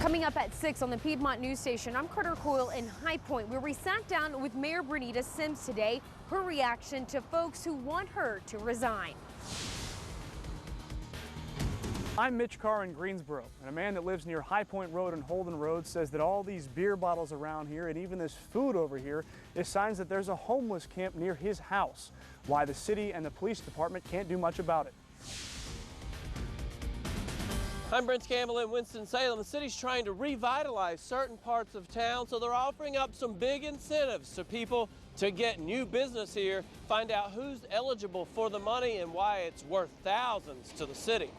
Coming up at 6 on the Piedmont News Station, I'm Carter Coyle in High Point, where we sat down with Mayor Bernita Sims today. Her reaction to folks who want her to resign. I'm Mitch Carr in Greensboro, and a man that lives near High Point Road and Holden Road says that all these beer bottles around here and even this food over here is signs that there's a homeless camp near his house. Why the city and the police department can't do much about it. I'm Brent Campbell in Winston Salem. The city's trying to revitalize certain parts of town, so they're offering up some big incentives to people to get new business here, find out who's eligible for the money and why it's worth thousands to the city.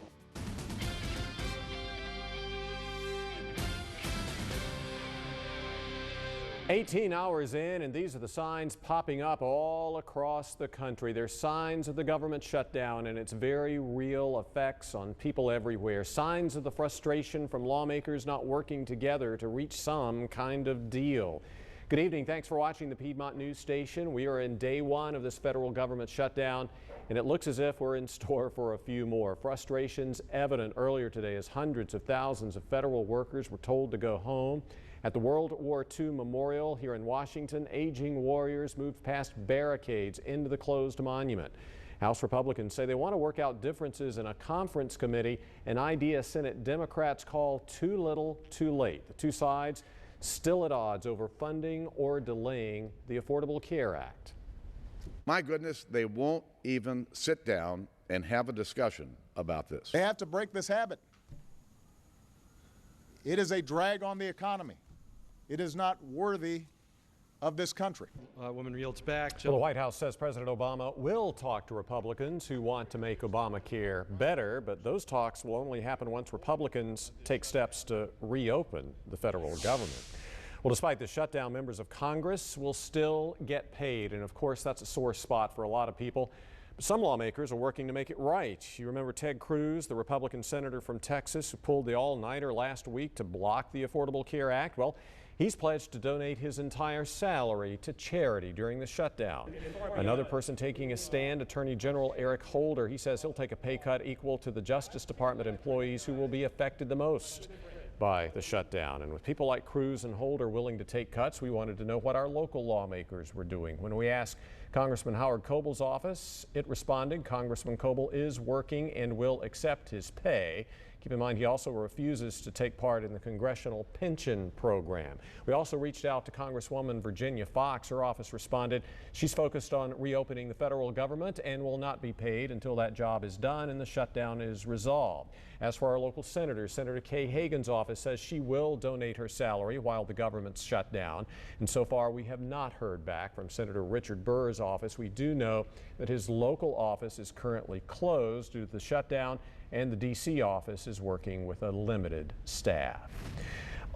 "18 hours in, and these are the signs popping up all across the country. They're signs of the government shutdown and its very real effects on people everywhere. Signs of the frustration from lawmakers not working together to reach some kind of deal. Good evening. Thanks for watching the Piedmont News Station. We are in day one of this federal government shutdown, and it looks as if we're in store for a few more. Frustrations evident earlier today as hundreds of thousands of federal workers were told to go home. At the World War II Memorial here in Washington, aging warriors moved past barricades into the closed monument. House Republicans say they want to work out differences in a conference committee, an idea Senate Democrats call too little, too late. The two sides still at odds over funding or delaying the Affordable Care Act. My goodness, they won't even sit down and have a discussion about this. They have to break this habit. It is a drag on the economy. It is not worthy of this country. Woman yields back. Well, the White House says President Obama will talk to Republicans who want to make Obamacare better, but those talks will only happen once Republicans take steps to reopen the federal government. Well, despite the shutdown, members of Congress will still get paid, and of course that's a sore spot for a lot of people. But some lawmakers are working to make it right. You remember Ted Cruz, the Republican senator from Texas who pulled the all-nighter last week to block the Affordable Care Act? Well, he's pledged to donate his entire salary to charity during the shutdown. Another person taking a stand, Attorney General Eric Holder. He says he'll take a pay cut equal to the Justice Department employees who will be affected the most by the shutdown. And with people like Cruz and Holder willing to take cuts, we wanted to know what our local lawmakers were doing. When we asked Congressman Howard Coble's office, it responded Congressman Coble is working and will accept his pay. Keep in mind, he also refuses to take part in the congressional pension program. We also reached out to Congresswoman Virginia Fox. Her office responded she's focused on reopening the federal government and will not be paid until that job is done and the shutdown is resolved. As for our local senators, Senator Kay Hagan's office says she will donate her salary while the government's shut down. And so far, we have not heard back from Senator Richard Burr's office. We do know that his local office is currently closed due to the shutdown, and the D.C. office is working with a limited staff.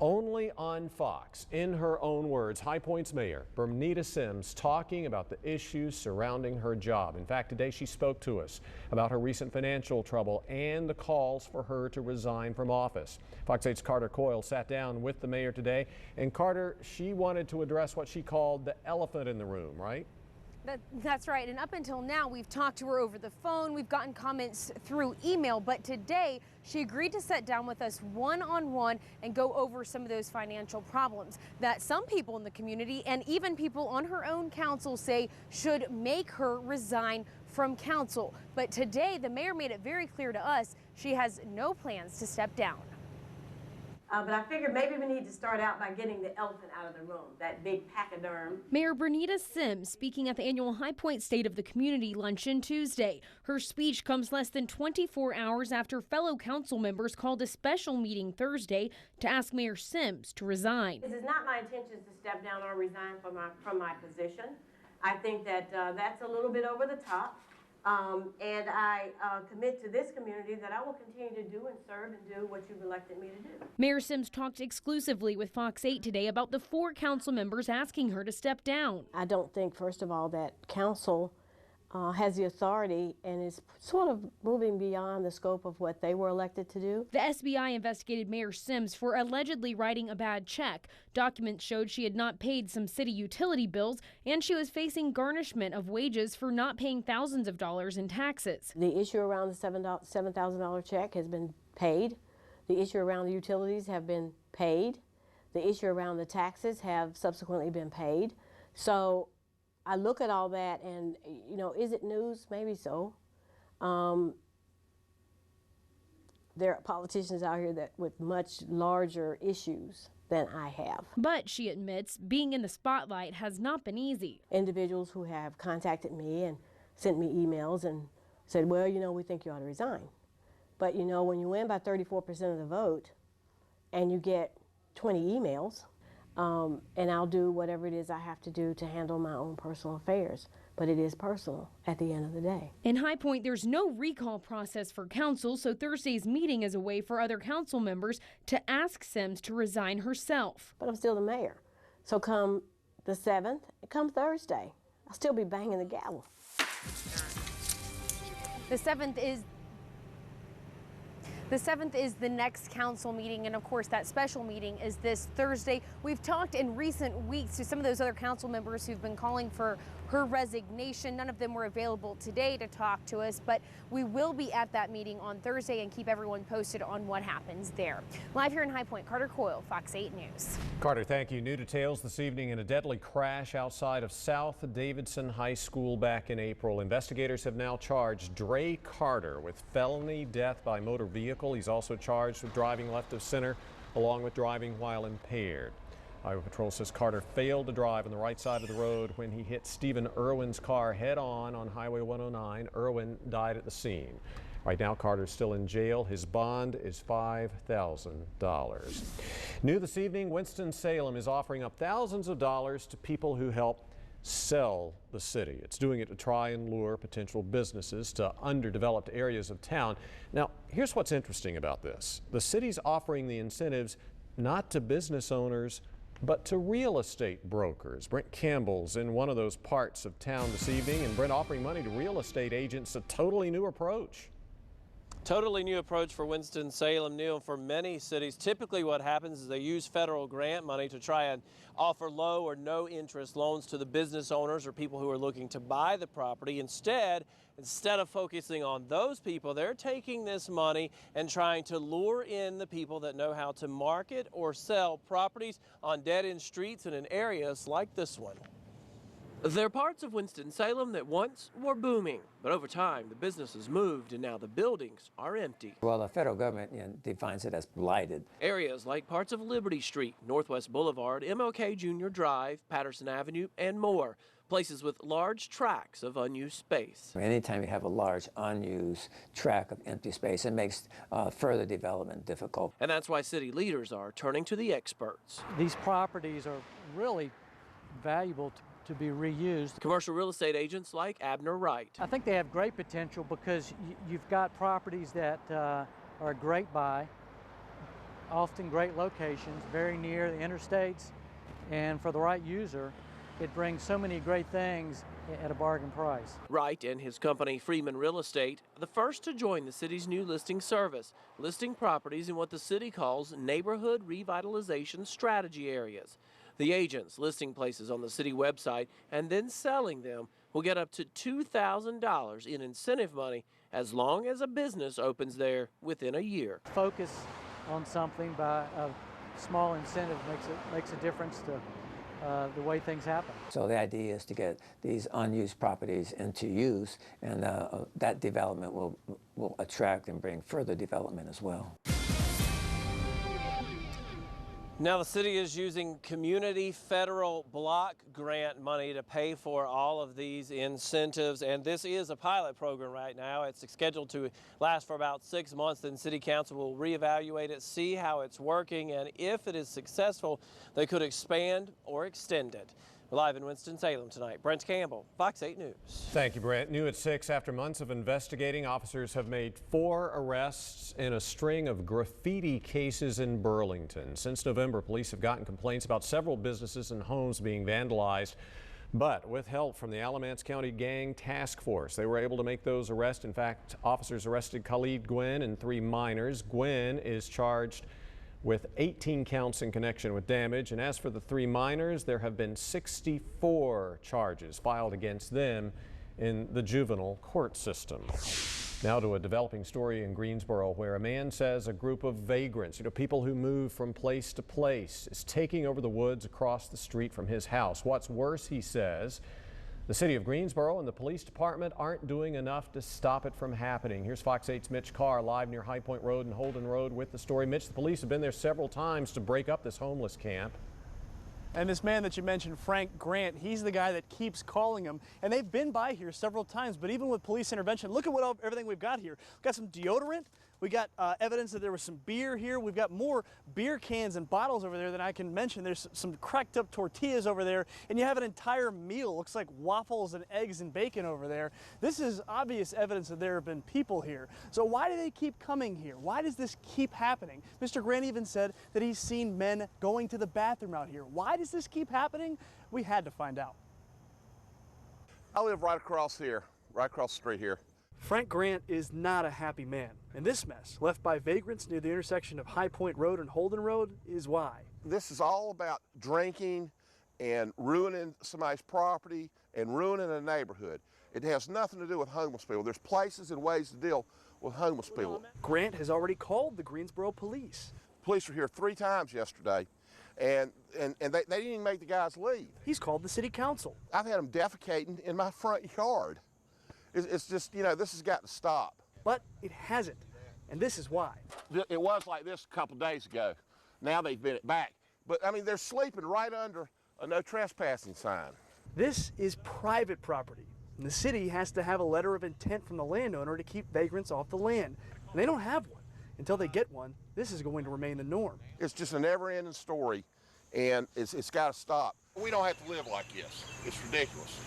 Only on Fox, in her own words, High Point's Mayor Bernita Sims talking about the issues surrounding her job. In fact, today she spoke to us about her recent financial trouble and the calls for her to resign from office. Fox 8's Carter Coyle sat down with the mayor today, and Carter, she wanted to address what she called the elephant in the room, right? That's right, and up until now we've talked to her over the phone, we've gotten comments through email, but today she agreed to sit down with us one-on-one and go over some of those financial problems that some people in the community and even people on her own council say should make her resign from council. But today the mayor made it very clear to us she has no plans to step down. But I figured maybe we need to start out by getting the elephant out of the room, that big pachyderm. Mayor Bernita Sims speaking at the annual High Point State of the Community luncheon Tuesday. Her speech comes less than 24 hours after fellow council members called a special meeting Thursday to ask Mayor Sims to resign. It is not my intention to step down or resign from my position. I think that that's a little bit over the top. And I commit to this community that I will continue to do and serve and do what you've elected me to do. Mayor Sims talked exclusively with Fox 8 today about the 4 council members asking her to step down. I don't think, first of all, that council has the authority and is sort of moving beyond the scope of what they were elected to do. The SBI investigated Mayor Sims for allegedly writing a bad check. Documents showed she had not paid some city utility bills, and she was facing garnishment of wages for not paying thousands of dollars in taxes. The issue around the $7,000 check has been paid. The issue around the utilities have been paid. The issue around the taxes have subsequently been paid. So I look at all that and, you know, is it news? Maybe so. There are politicians out here that with much larger issues than I have. But she admits being in the spotlight has not been easy. Individuals who have contacted me and sent me emails and said, well, you know, we think you ought to resign. But, you know, when you win by 34% of the vote and you get 20 emails, and I'll do whatever it is I have to do to handle my own personal affairs. But it is personal at the end of the day. In High Point, there's no recall process for council, so Thursday's meeting is a way for other council members to ask Sims to resign herself. But I'm still the mayor. So come the 7th, come Thursday, I'll still be banging the gavel. The 7th is the next council meeting, and of course that special meeting is this Thursday. We've talked in recent weeks to some of those other council members who've been calling for her resignation. None of them were available today to talk to us, but we will be at that meeting on Thursday and keep everyone posted on what happens there. Live here in High Point, Carter Coyle, Fox 8 News. Carter, thank you. New details this evening in a deadly crash outside of South Davidson High School back in April. Investigators have now charged Dre Carter with felony death by motor vehicle. He's also charged with driving left of center along with driving while impaired. Highway Patrol says Carter failed to drive on the right side of the road when he hit Stephen Irwin's car head-on on Highway 109. Irwin died at the scene. Right now, Carter's still in jail. His bond is $5,000. New this evening, Winston Salem is offering up thousands of dollars to people who help sell the city. It's doing it to try and lure potential businesses to underdeveloped areas of town. Now, here's what's interesting about this. The city's offering the incentives not to business owners, but to real estate brokers. Brent Campbell's in one of those parts of town this evening, and Brent offering money to real estate agents, a totally new approach. Totally new approach for Winston-Salem, Neil. For many cities, typically what happens is they use federal grant money to try and offer low or no interest loans to the business owners or people who are looking to buy the property. Instead of focusing on those people, they're taking this money and trying to lure in the people that know how to market or sell properties on dead-end streets and in areas like this one. There are parts of Winston-Salem that once were booming, but over time the businesses moved and now the buildings are empty. Well, the federal government defines it as blighted. Areas like parts of Liberty Street, Northwest Boulevard, MLK Jr. Drive, Patterson Avenue, and more. Places with large tracts of unused space. Anytime you have a large unused tract of empty space, it makes further development difficult. And that's why city leaders are turning to the experts. These properties are really valuable to be reused. Commercial real estate agents like Abner Wright. I think they have great potential because you've got properties that are great buy, often great locations, very near the interstates, and for the right user, it brings so many great things at a bargain price. Wright and his company Freeman Real Estate are the first to join the city's new listing service, listing properties in what the city calls neighborhood revitalization strategy areas. The agents listing places on the city website and then selling them will get up to $2,000 in incentive money as long as a business opens there within a year. Focus on something by a small incentive makes a difference to the way things happen. So the idea is to get these unused properties into use, and that development will attract and bring further development as well. Now the city is using community federal block grant money to pay for all of these incentives, and this is a pilot program right now. It's scheduled to last for about 6 months, then City Council will reevaluate it, see how it's working, and if it is successful, they could expand or extend it. We're live in Winston-Salem tonight. Brent Campbell, Fox 8 News. Thank you, Brent. New at 6, after months of investigating, officers have made 4 arrests in a string of graffiti cases in Burlington. Since November, police have gotten complaints about several businesses and homes being vandalized. But with help from the Alamance County Gang Task Force, they were able to make those arrests. In fact, officers arrested Khalid Gwynn and 3 minors. Gwynn is charged with 18 counts in connection with damage. And as for the 3 minors, there have been 64 charges filed against them in the juvenile court system. Now to a developing story in Greensboro where a man says a group of vagrants, people who move from place to place, is taking over the woods across the street from his house. What's worse, he says, the city of Greensboro and the police department aren't doing enough to stop it from happening. Here's Fox 8's Mitch Carr live near High Point Road and Holden Road with the story. Mitch, the police have been there several times to break up this homeless camp. And this man that you mentioned, Frank Grant, he's the guy that keeps calling him. And they've been by here several times, but even with police intervention, look at everything we've got here. We've got some deodorant. We got evidence that there was some beer here. We've got more beer cans and bottles over there than I can mention. There's some cracked up tortillas over there, and you have an entire meal. Looks like waffles and eggs and bacon over there. This is obvious evidence that there have been people here. So why do they keep coming here? Why does this keep happening? Mr. Grant even said that he's seen men going to the bathroom out here. Why does this keep happening? We had to find out. I live right across here, right across the street here. Frank Grant is not a happy man, and this mess left by vagrants near the intersection of High Point Road and Holden Road is why. This is all about drinking and ruining somebody's property and ruining a neighborhood. It has nothing to do with homeless people. There's places and ways to deal with homeless people. Grant has already called the Greensboro police. Police were here 3 times yesterday, and they didn't even make the guys leave. He's called the city council. I've had them defecating in my front yard. It's just, this has got to stop. But it hasn't, and this is why. It was like this a couple days ago. Now they've been back. But, I mean, they're sleeping right under a no trespassing sign. This is private property, and the city has to have a letter of intent from the landowner to keep vagrants off the land. And they don't have one. Until they get one, this is going to remain the norm. It's just a never-ending story, and it's got to stop. We don't have to live like this. It's ridiculous.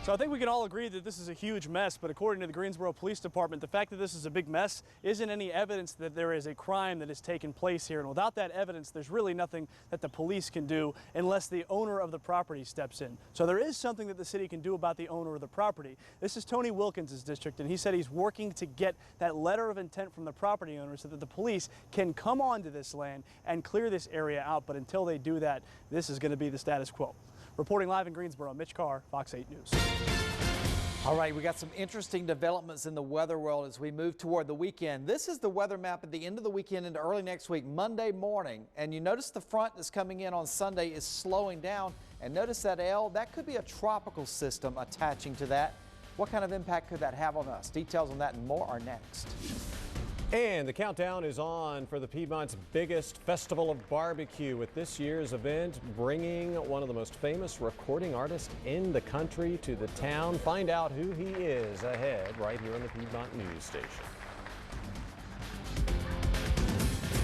So I think we can all agree that this is a huge mess, but according to the Greensboro Police Department, the fact that this is a big mess isn't any evidence that there is a crime that has taken place here. And without that evidence, there's really nothing that the police can do unless the owner of the property steps in. So there is something that the city can do about the owner of the property. This is Tony Wilkins' district, and he said he's working to get that letter of intent from the property owner so that the police can come onto this land and clear this area out. But until they do that, this is going to be the status quo. Reporting live in Greensboro, Mitch Carr, Fox 8 News. All right, we got some interesting developments in the weather world as we move toward the weekend. This is the weather map at the end of the weekend into early next week, Monday morning. And you notice the front that's coming in on Sunday is slowing down. And notice that L, that could be a tropical system attaching to that. What kind of impact could that have on us? Details on that and more are next. And the countdown is on for the Piedmont's biggest festival of barbecue, with this year's event bringing one of the most famous recording artists in the country to the town. Find out who he is ahead right here on the Piedmont News Station.